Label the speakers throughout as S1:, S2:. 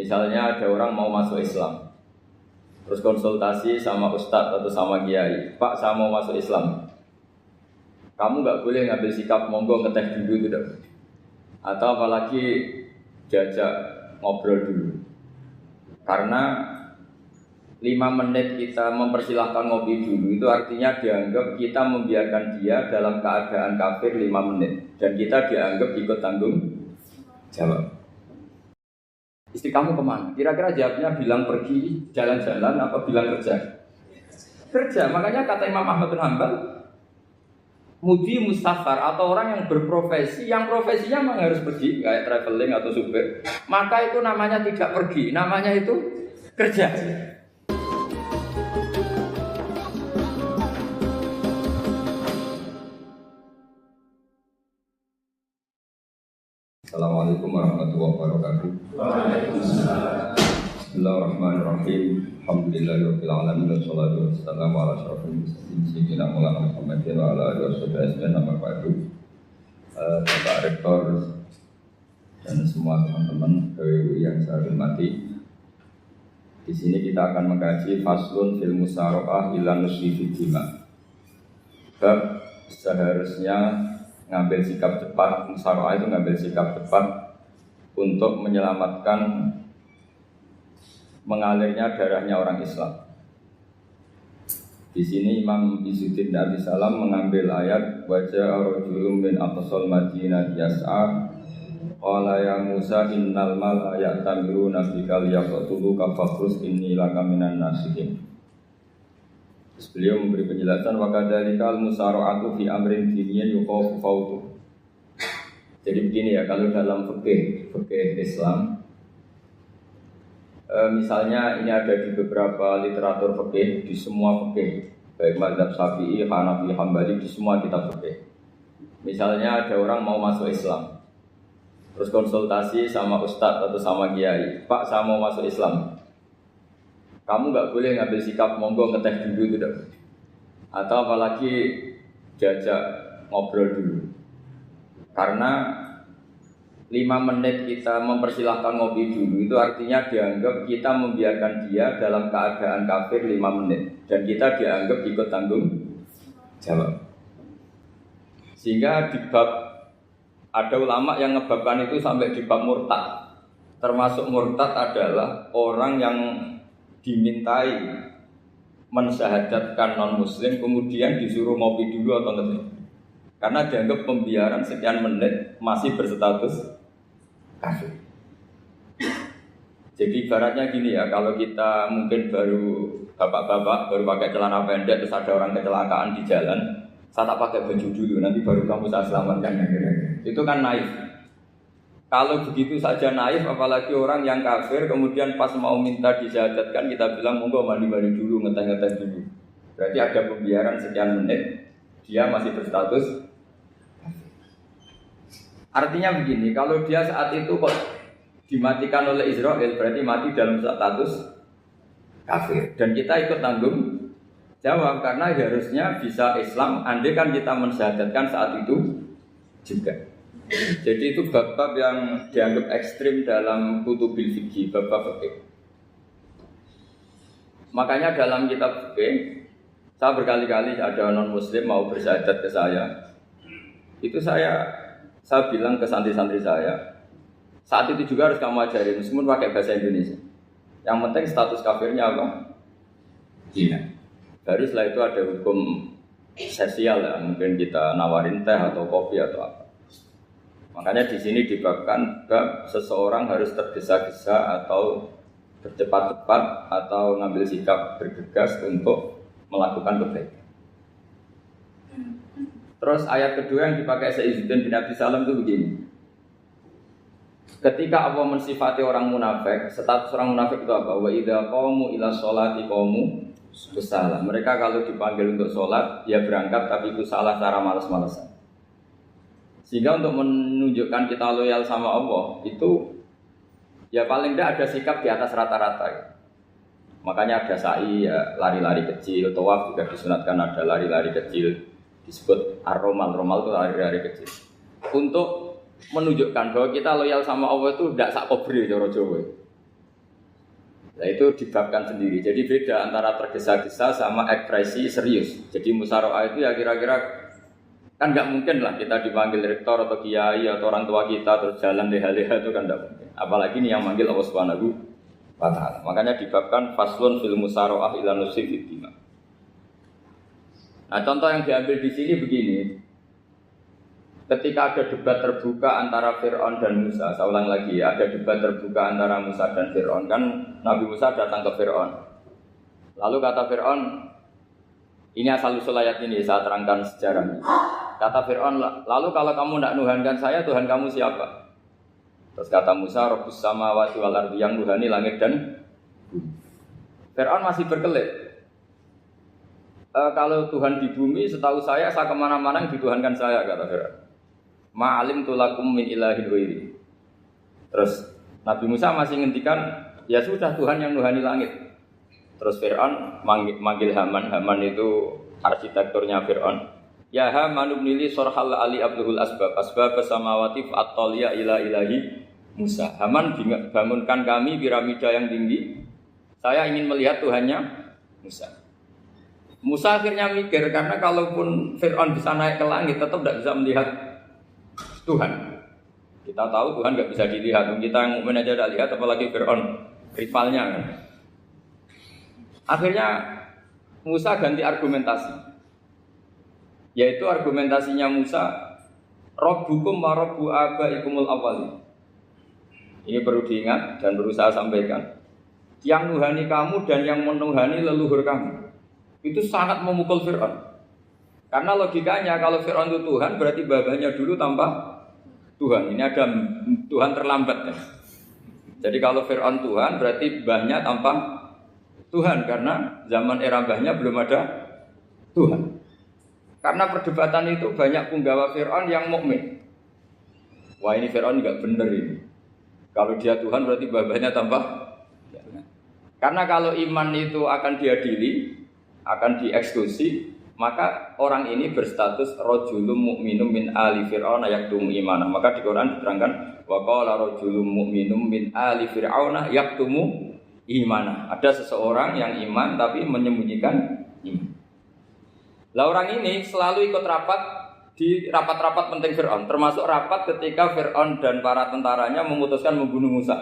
S1: Misalnya ada orang mau masuk Islam, terus konsultasi sama ustadz atau sama kiai, Pak saya mau masuk Islam, kamu nggak boleh ngambil sikap monggo ngeteh dulu itu tidak. Atau apalagi diajak ngobrol dulu. Karena 5 menit kita mempersilahkan ngopi dulu itu artinya dianggap kita membiarkan dia dalam keadaan kafir 5 menit dan kita dianggap ikut tanggung jawab. Istri kamu kemana? Kira-kira jawabnya bilang pergi jalan-jalan apa bilang kerja? Kerja. Makanya kata Imam Ahmad bin Hanbal, mudi mustafar atau orang yang berprofesi, yang profesinya memang harus pergi kayak traveling atau supir, maka itu namanya tidak pergi, namanya itu kerja. Assalamualaikum warahmatullahi wabarakatuh. Bismillahirrahmanirrahim. Alhamdulillahirabbil alamin wassalatu wassalamu ala asyrofil mursalin sayyidina Maulana Muhammadin wa ala alihi wasallam nama ba'du. Bapak Rektor dan semua teman-teman PWI yang saya hormati. Di sini kita akan mengkaji faslun fil musara'ah ila nusfi fid dima. Bab seharusnya ngambil sikap cepat, musara'ah itu ngambil sikap cepat untuk menyelamatkan mengalirnya darahnya orang Islam. Di sini Imam Izzuddin Abi Salam mengambil ayat wajah rajulun min aqsal Madinah yas'a qala ya Musa innal mal ya'tamiruna bika liyaqtuluka fakhrus inni laka minan nasihin. Terus beliau memberi penjelasan wa kadzalikal musara'atu fi amrin diniyyin yuqafu fawtu. Jadi begini ya, kalau dalam fikih Islam misalnya ini ada di beberapa literatur fikih, di semua fikih, baik mazhab Syafi'i, Hanafi, Hambali, di semua kitab fikih. Misalnya ada orang mau masuk Islam, terus konsultasi sama ustadz atau sama kiai, Pak saya mau masuk Islam, kamu nggak boleh ngambil sikap monggo ngeteh dulu itu tidak. Atau apalagi diajak ngobrol dulu. Karena 5 menit kita mempersilahkan ngopi dulu itu artinya dianggap kita membiarkan dia dalam keadaan kafir 5 menit dan kita dianggap ikut tanggung jawab. Sehingga di bab ada ulama yang ngebabkan itu sampai di bab murtad. Termasuk murtad adalah orang yang dimintai mensyahadatkan non muslim kemudian disuruh ngopi dulu atau enggak. Karena dianggap pembiaran sekian menit masih berstatus kafir. Jadi ibaratnya gini ya, kalau kita mungkin baru bapak-bapak baru pakai celana pendek terus ada orang kecelakaan di jalan, saya tak pakai baju dulu, nanti baru kamu saya selamatkan. Itu kan naif. Kalau begitu saja naif, apalagi orang yang kafir kemudian pas mau minta disyahadatkan kita bilang monggo mandi-mandi dulu, ngeteh-ngeteh dulu. Berarti ada pembiaran sekian menit, dia masih berstatus. Artinya begini, kalau dia saat itu kok dimatikan oleh Israel, berarti mati dalam status kafir. Dan kita ikut tanggung jawab, karena harusnya bisa Islam, andai kan kita mensyahadatkan saat itu juga. Jadi itu bab-bab yang dianggap ekstrim dalam kutubil fikih, bab-bab fikih. Makanya dalam kitab fikih, saya berkali-kali ada non-muslim mau bersyahadat ke saya. Itu saya bilang ke santri-santri saya, saat itu juga harus kamu ajarin, meskipun pakai bahasa Indonesia. Yang penting status kafirnya apa? Iya. Baru setelah itu ada hukum sosial ya, mungkin kita nawarin teh atau kopi atau apa. Makanya di sini dibabkan bab seseorang harus tergesa-gesa atau bercepat-cepat atau ngambil sikap bergegas untuk melakukan kebaikan. Terus ayat kedua yang dipakai Izzuddin bin Abi Salam itu begini. Ketika Allah mensifati orang munafik, status orang munafik itu apa? Wa idza qamu ila sholati qamu kusala. Mereka kalau dipanggil untuk sholat, dia berangkat tapi itu salah cara malas-malasan. Sehingga untuk menunjukkan kita loyal sama Allah, itu ya paling tidak ada sikap di atas rata-rata. Makanya ada sa'i ya, lari-lari kecil, tawaf juga disunatkan ada lari-lari kecil. Disebut ar-romal itu lari-lari kecil. Untuk menunjukkan bahwa kita loyal sama Allah itu tidak sak kobre cara Jawa. Nah itu dibabkan sendiri. Jadi beda antara tergesa-gesa sama ekspresi serius. Jadi musaroah itu ya kira-kira kan nggak mungkin lah kita dipanggil rektor atau kiai atau orang tua kita terus jalan leha-leha itu kan nggak mungkin. Apalagi ini yang manggil Allah Subhanahu wa Ta'ala. Makanya dibabkan faslun fil musaroah ila nusif fiddima. Nah contoh yang diambil di sini begini. Ketika ada debat terbuka antara Fir'aun dan Musa, saya ulang lagi ya, ada debat terbuka antara Musa dan Fir'aun. Kan Nabi Musa datang ke Fir'aun. Lalu kata Fir'aun, ini asal-usul ayat ini, saya terangkan sejarahnya. Kata Fir'aun, lalu kalau kamu tidak nuhankan saya, Tuhan kamu siapa? Terus kata Musa, Rabbus samawati wal ardi, yang nuhani langit dan bumi. Fir'aun masih berkelit. Kalau Tuhan di bumi, setahu saya kemana-mana yang dituhankan saya, kata Fir'aun. Ma'alim tulakum min ilahin ghairi. Terus Nabi Musa masih ngendikan, ya sudah Tuhan yang nuhani langit. Terus Fir'aun manggil Haman. Haman itu arsitekturnya Fir'aun. Ya Haman ibnili sorhal ali abduhul asbab samawati fa'attaliya ila ilahi Musa. Haman bangunkan kami piramida yang tinggi. Saya ingin melihat Tuhannya Musa. Musa akhirnya mikir, karena kalaupun Fir'aun bisa naik ke langit tetap tidak bisa melihat Tuhan. Kita tahu Tuhan nggak bisa dilihat. Kita yang mukmin aja tidak lihat, apalagi Fir'aun, rivalnya kan. Akhirnya Musa ganti argumentasi. Yaitu argumentasinya Musa, Rabbukum wa rabbu abaikumul awwalin. Ini perlu diingat dan perlu saya sampaikan. Yang nuhani kamu dan yang menuhani leluhur kamu. Itu sangat memukul Fir'aun. Karena logikanya kalau Fir'aun itu Tuhan berarti babanya dulu tanpa Tuhan. Ini ada Tuhan terlambat ya. Jadi kalau Fir'aun Tuhan berarti mbahnya tanpa Tuhan, karena zaman era mbahnya belum ada Tuhan. Karena perdebatan itu banyak punggawa Fir'aun yang mukmin. Wah ini Fir'aun enggak benar ini. Kalau dia Tuhan berarti mbahnya tanpa. Karena kalau iman itu akan diadili, akan dieksekusi, maka orang ini berstatus rajulun mukminum min ali fir'auna yaktumu imanah. Maka di Quran diterangkan wa qala rajulun mukminum min ali fir'auna yaktumu imanah. Ada seseorang yang iman tapi menyembunyikan iman. Lah orang ini selalu ikut rapat di rapat-rapat penting Fir'aun, termasuk rapat ketika Fir'aun dan para tentaranya memutuskan membunuh Musa.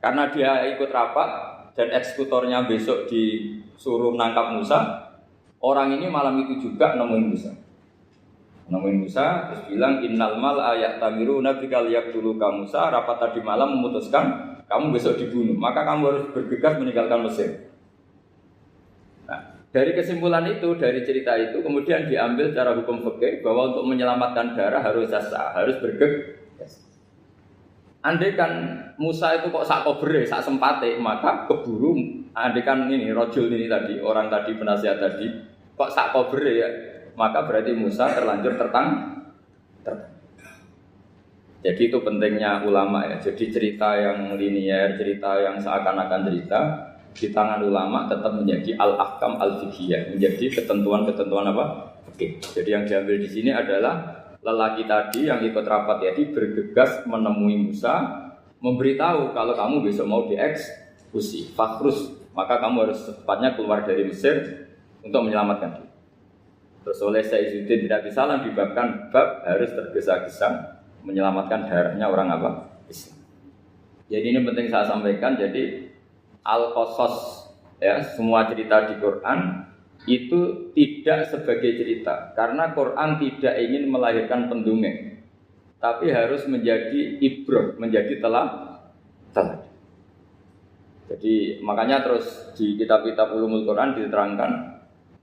S1: Karena dia ikut rapat dan eksekutornya besok disuruh menangkap Musa. Orang ini malam itu juga nemuin Musa, terus bilang innal mal ayat tamiru nabikal yaqtulu ka Musa. Rapat tadi malam memutuskan kamu besok dibunuh, maka kamu harus bergegas meninggalkan Mesir. Nah, dari kesimpulan itu, dari cerita itu kemudian diambil secara hukum fikih bahwa untuk menyelamatkan darah harus jasa, harus bergegas. Andai kan Musa itu kok sak kobere, sak sempate, maka keburu. Andai kan ini rojul ini tadi, orang tadi penasihat tadi, kok sak kobere ya, maka berarti Musa terlanjur tertang. Jadi itu pentingnya ulama ya. Jadi cerita yang linier, cerita yang seakan-akan cerita di tangan ulama tetap menjadi al-ahkam al-fiqhiyah, menjadi ketentuan-ketentuan apa? Oke. Jadi yang diambil di sini adalah lelaki tadi yang ikut rapat tadi bergegas menemui Musa, memberitahu kalau kamu besok mau dieksekusi, fakrus, maka kamu harus secepatnya keluar dari Mesir untuk menyelamatkan diri. Terus oleh Saizuddin tidak disalah dibabkan bab harus tergesa-gesa menyelamatkan darahnya orang apa? Islam. Jadi ini penting saya sampaikan. Jadi al-qasas ya, semua cerita di Quran itu tidak sebagai cerita, karena Quran tidak ingin melahirkan pendongeng, tapi harus menjadi ibrah, menjadi teladan. Jadi makanya terus di kitab-kitab ulumul Quran diterangkan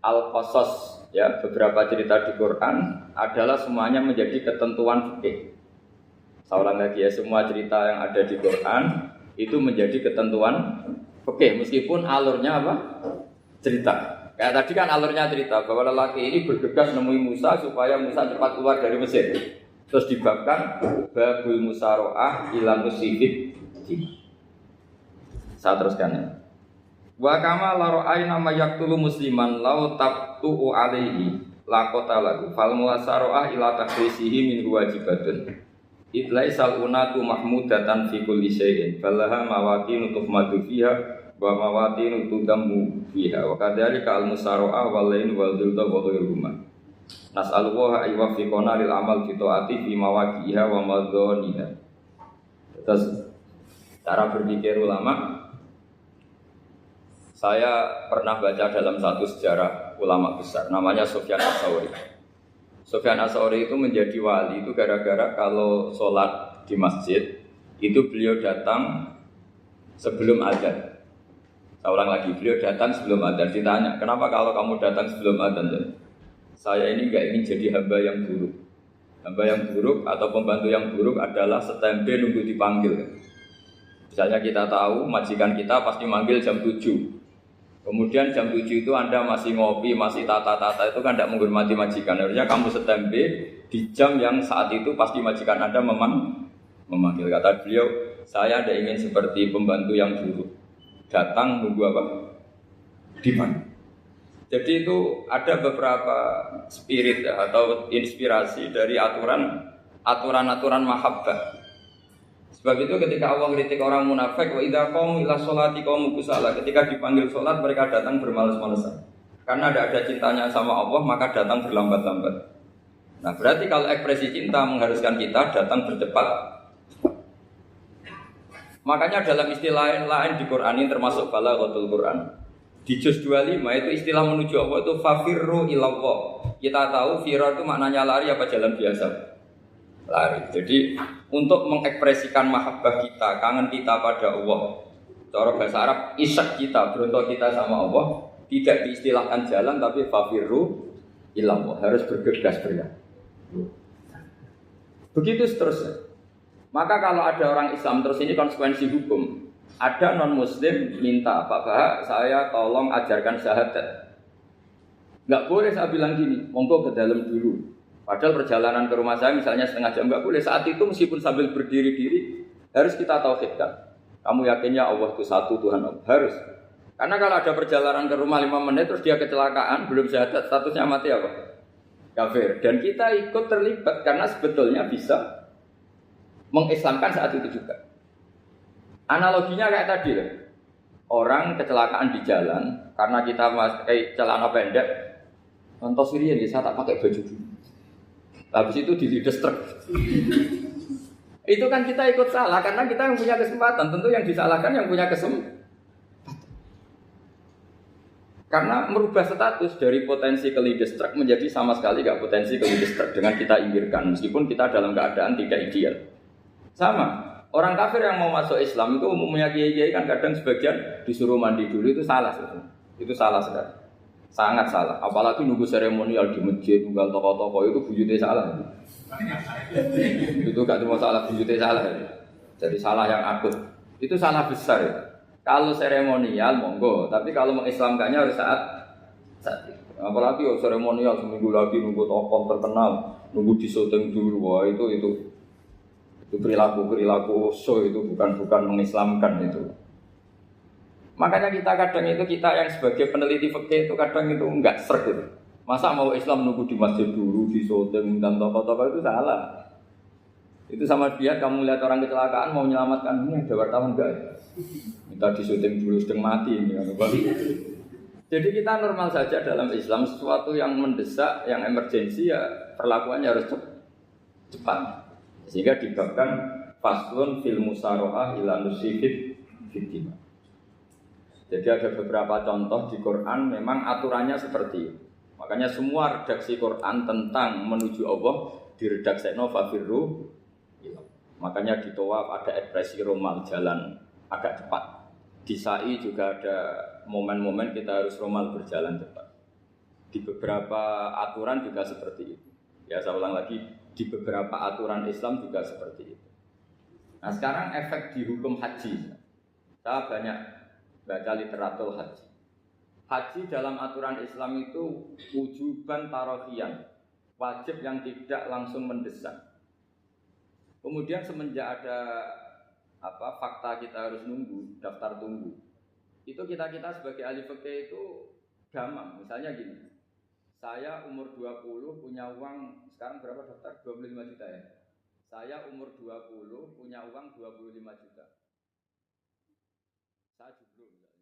S1: al-qasas ya, beberapa cerita di Quran adalah semuanya menjadi ketentuan fikih. Saya ulang lagi ya, semua cerita yang ada di Quran itu menjadi ketentuan fikih, meskipun alurnya apa? Cerita. Kayak tadi kan alurnya cerita bahwa lelaki ini bergegas nemui Musa supaya Musa cepat keluar dari Mesir. Terus dibabkan babul musaroah ila musifid. Saya teruskan ya. Wa kama la ra'ayna ma yaqtulu musliman law tabtu'u alaihi la qatalahu fal musaroah ila takhrisihi min wajibatun. Itlaisal unatu mahmudatan fi kulli syai'in balaha mawaqinu tuhmadu fiha wa mawaqinu tudammu fiha wa kadzalika al musara'ah wal lain wal dhulta wa ghairuhuma nas'alullaha ay waffiqana lil amal fi taati fi mawaqi'iha wa madhaniha. Terus cara berpikir ulama, saya pernah baca dalam satu sejarah ulama besar namanya Sufyan Ats-Tsauri. Sufyan Ats-Tsauri itu menjadi wali itu gara-gara kalau sholat di masjid itu beliau datang sebelum adzan. Saya ulang lagi, beliau datang sebelum adzan. Ditanya, kenapa kalau kamu datang sebelum adzan? Saya ini enggak ingin jadi hamba yang buruk. Hamba yang buruk atau pembantu yang buruk adalah setempe nunggu dipanggil. Misalnya kita tahu majikan kita pasti manggil jam 7. Kemudian jam 7 itu Anda masih ngopi, masih tata-tata, itu kan tidak menghormati majikan. Harusnya kamu setempe di jam yang saat itu pasti majikan Anda memanggil. Kata beliau, saya tidak ingin seperti pembantu yang buruk. Datang nunggu apa? Dipanggil. Jadi itu ada beberapa spirit ya, atau inspirasi dari aturan-aturan mahabbah. Sebab itu ketika Allah kritik orang munafik, wa idza qamu ila sholati qamu kusala, ketika dipanggil sholat mereka datang bermalas-malasan. Karena tidak ada cintanya sama Allah, maka datang berlambat-lambat. Nah, berarti kalau ekspresi cinta mengharuskan kita datang bercepat. Makanya dalam istilah lain di Quran ini termasuk balaghatul Quran. Di juz 25 itu istilah menuju Allah itu fafirru ilallah. Kita tahu firar itu maknanya lari apa jalan biasa? Lari. Jadi untuk mengekspresikan mahabbah kita, kangen kita pada Allah, cara bahasa Arab isyak kita, berontok kita sama Allah, tidak diistilahkan jalan tapi fafirru ilallah, harus bergegas bergerak. Begitu seterusnya. Maka kalau ada orang Islam terus ini konsekuensi hukum. Ada non-muslim minta, Pak Bahak, saya tolong ajarkan syahadat. Enggak boleh saya bilang gini, monggo ke dalam dulu. Padahal perjalanan ke rumah saya misalnya setengah jam, enggak boleh. Saat itu meskipun sambil berdiri-diri, harus kita tauhidkan. Kamu yakinnya Allah itu satu, Tuhan Allah. Harus. Karena kalau ada perjalanan ke rumah 5 menit, terus dia kecelakaan, belum syahadat, statusnya mati apa? Kafir. Dan kita ikut terlibat, karena sebetulnya bisa mengislamkan saat itu juga. Analoginya kayak tadi loh. Orang kecelakaan di jalan karena kita pakai celana pendek. Contoh Syria nih, saya tak pakai baju dulu. Habis itu dilides truk. Itu kan kita ikut salah karena kita yang punya kesempatan. Tentu yang disalahkan yang punya kesempatan. Karena merubah status dari potensi kelides truk menjadi sama sekali gak potensi kelides truk dengan kita inggirkan. Meskipun kita dalam keadaan tidak ideal. Sama. Orang kafir yang mau masuk Islam itu umumnya kiai-kiai kan kadang sebagian disuruh mandi dulu, itu salah. Itu salah sekali. Sangat salah. Apalagi nunggu seremonial di masjid, nunggal toko-toko itu bujute salah. Itu gak cuma salah, bujute salah. Jadi salah yang akut. Itu salah besar ya. Kalau seremonial monggo, tapi kalau mengislamkannya harus saat itu. Apalagi seremonial seminggu lagi nunggu tokoh terkenal, nunggu di syuting dulu, wah itu perilaku show, itu bukan mengislamkan itu. Makanya kita yang sebagai peneliti fikih itu kadang itu enggak sreg gitu. Masa mau Islam nunggu di masjid dulu, di syuting dan tokoh-tokoh itu salah. Itu sama dia kamu lihat orang kecelakaan mau menyelamatkan, ini ada wartawan enggak? Minta di syuting dulu sedang mati ini. Jadi kita normal saja dalam Islam, sesuatu yang mendesak, yang emergensi ya perlakuannya harus cepat. Sehingga dibabkan faslun fil musara'ah ila nusifid fitimah. Jadi ada beberapa contoh di Quran memang aturannya seperti itu. Makanya semua redaksi Quran tentang menuju Allah diredaksekno fafirru. Makanya di Tawaf ada ekspresi romal, jalan agak cepat. Di Sa'i juga ada momen-momen kita harus romal, berjalan cepat. Di beberapa aturan juga seperti itu. Ya saya ulang lagi, di beberapa aturan Islam juga seperti itu. Nah sekarang efek di hukum haji. Saya banyak baca literatur haji. Haji dalam aturan Islam itu wujuban tarofian, wajib yang tidak langsung mendesak. Kemudian semenjak ada fakta kita harus nunggu, daftar tunggu. Itu kita sebagai ahli fikih itu gampang. Misalnya gini. Saya umur 20 punya uang sekarang berapa daftar? 25 juta ya. Saya umur 20 punya uang 25 juta. Saya jublo misalnya.